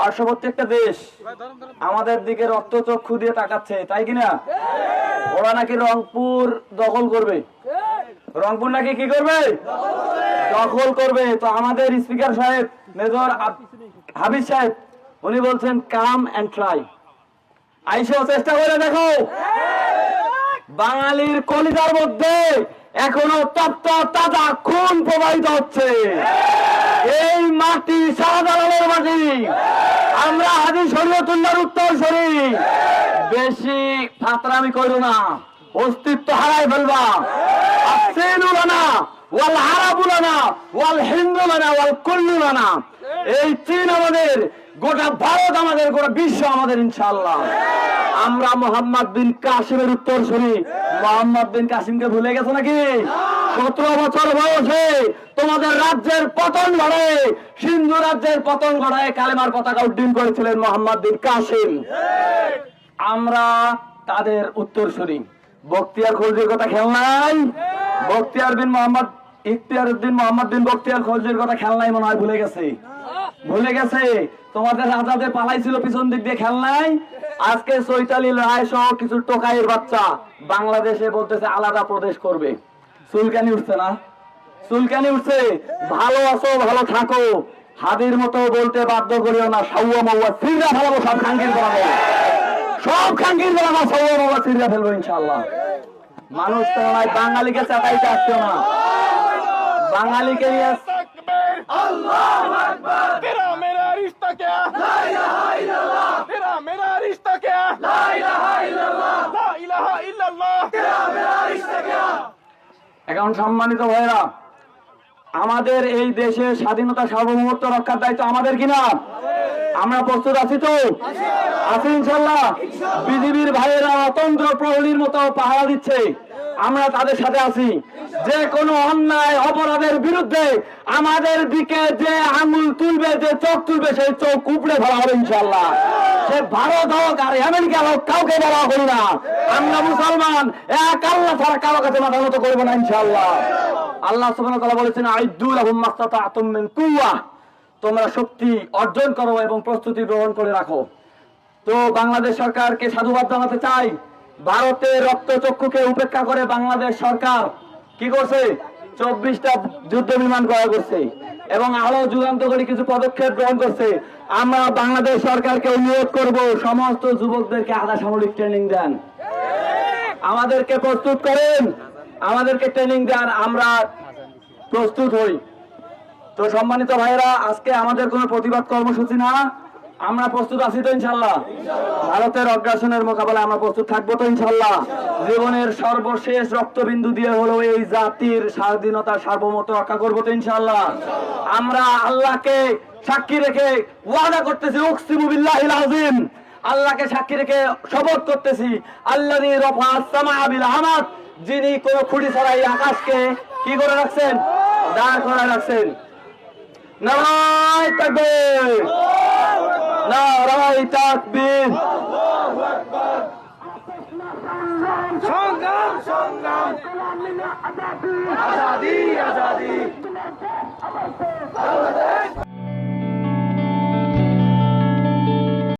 পার্শ্ববর্তী একটা দেশ আমাদের দিকে রক্তচক্ষু দিয়ে তাকাচ্ছে, তাই কিনা? ওরা নাকি রংপুর দখল করবে, রংপুর নাকি কি করবে? দখল করবে। তো আমাদের স্পিকার সাহেব মেজর হাবিজ সাহেব উনি বলছেন কাম এন্ড ট্রাই, আইসো চেষ্টা করে দেখো। বাঙালির কলিজার মধ্যে এখনো তপ্ত তাজা খুন প্রবাহিত হচ্ছে। এই মাটি শাহজালালের মাটি, আমরা হাজী শরীয়তুল্লাহর উত্তরসূরি। বেশি ফাতরামি করো না, অস্তিত্ব হারাই ফেলবা। আসিনু লানা ওয়াল আরাবু লানা ওয়াল হিন্দু লানা ওয়াল কুল্লু লানা। এই চীন আমাদের, গোটা ভারত আমাদের, গোটা বিশ্ব আমাদের ইনশাআল্লাহ। আমরা মোহাম্মদ বিন কাসিমের উত্তরসূরি। মোহাম্মদ বিন কাসিমকে ভুলে গেছো নাকি? 17 বছর বয়সে তোমাদের রাজ্যের পতন ঘটায়, সিন্ধু রাজ্যের পতন ঘটায় কালেমার পতাকা উড্ডীন করেছিলেন মোহাম্মদ বিন কাসিম। আমরা তাদের উত্তরসূরি। বখতিয়ার খলজির কথা খেয়াল নাই? বখতিয়ার বিন মোহাম্মদ ইখতিয়ার উদ্দিন মোহাম্মদ বিন বখতিয়ার খলজির কথা খেয়াল নাই? মনে হয় ভুলে গেছে, ভুলে গেছে। তোমাদের রাজাদের পালাইছিল পিছন দিক দিয়ে, খেয়াল নাই? আজকে চৈতালি রায় সহ কিছু টোকাইয়ের বাচ্চা বাংলাদেশে বলতেছে আলাদা প্রদেশ করবে। চুলকানি উঠছে না? চুলকানি উঠছে। ভালো আছো, ভালো থাকো, হাদির মতো বলতে বাধ্য করিও না। সাউয়া মাউয়া সিরা ফেলাবো, সব খাঙ্কির করাবো, সব খাঙ্কির করাবো, সাউয়া মাউয়া সিরা ফেলবো ইনশাআল্লাহ। মানুষ তো নয়, বাঙালিকে চাটাইতে আসছো না, বাঙালিকে নিয়ে अल्लाहु अकबर। तेरा मेरा रिश्ता क्या? ला इलाहा इल्लल्लाह। तेरा मेरा रिश्ता क्या? ला इलाहा इल्लल्लाह। ला इलाहा इल्लल्लाह। तेरा मेरा रिश्ता क्या? এখন সম্মানিত ভাইরা, আমাদের এই দেশের স্বাধীনতা সার্বভৌমত্ব রক্ষার দায়িত্ব আমাদের কিনা? আমরা প্রস্তুত আছি তো? আছি ইনশাআল্লাহ। বিজিবির ভাইয়েরা অতন্ত্র প্রহরীর মতো পাহারা দিচ্ছে, আমরা তাদের সাথে আছি। যে কোনো অন্যায় অপরাধের বিরুদ্ধে আমাদের দিকে যে আঙুল তুলবে, যে চোখ তুলবে, সেই চোখ উপড়ে ফেলা হবে ইনশাআল্লাহ। সে ভারত হোক আর আমেরিকা হোক, কাউকে বলা করি না। আমরা মুসলমান, এক আল্লাহ ছাড়া কারো কাছে মাথা নত করবো না ইনশাআল্লাহ। আল্লাহ সুবহানাহু ওয়া তাআলা বলেছেন আইদ্দু লাহুম মাসতাতা'তুম মিন কুওয়া, তোমরা শক্তি অর্জন করো এবং প্রস্তুতি গ্রহণ করে রাখো। তো বাংলাদেশ সরকারকে সাধুবাদ জানাতে চাই। ভারতের রক্তচক্ষুকে উপেক্ষা করে বাংলাদেশ সরকার কি করছে? 24টা যুদ্ধ বিমান ক্রয় করছে এবং আরো যুগান্তকারী কিছু পদক্ষেপ গ্রহণ করছে। আমরা বাংলাদেশ সরকারকে অনুরোধ করব, সমস্ত যুবকদেরকে আধা সামরিক ট্রেনিং দেন, আমাদেরকে প্রস্তুত করেন, আমাদেরকে ট্রেনিং দেন, আমরা প্রস্তুত হই। তো সম্মানিত ভাইরা, আজকে আমাদের কোনো প্রতিবাদ কর্মসূচি না, আমরা প্রস্তুত আছি তো ইনশাআল্লাহ। ভারতের অগ্রাসনের মোকাবেলায় আমরা প্রস্তুত থাকবো তো ইনশাআল্লাহ। জীবনের সর্বশেষ রক্তবিন্দু দিয়ে হলো এই জাতির স্বাধীনতা সার্বভৌমত্ব রক্ষা করবো তো ইনশাআল্লাহ। আমরা আল্লাহকে সাক্ষী রেখে ওয়াদা করতেছি, উকসিমু বিল্লাহিল আযীম, আল্লাহকে সাক্ষী রেখে শপথ করতেছি, আল্লাযী রাফা'আস সামা'a বিল আমাদ, যিনি কোন খুঁটি ছাড়াই আকাশকে কি করে রাখছেন? দাঁড় করে রাখছেন। নারায়ে তাকবীর, নারায়ে তাকবীর। সংগ্রাম সংগ্রাম, আজাদি আজাদি, বাংলাদেশ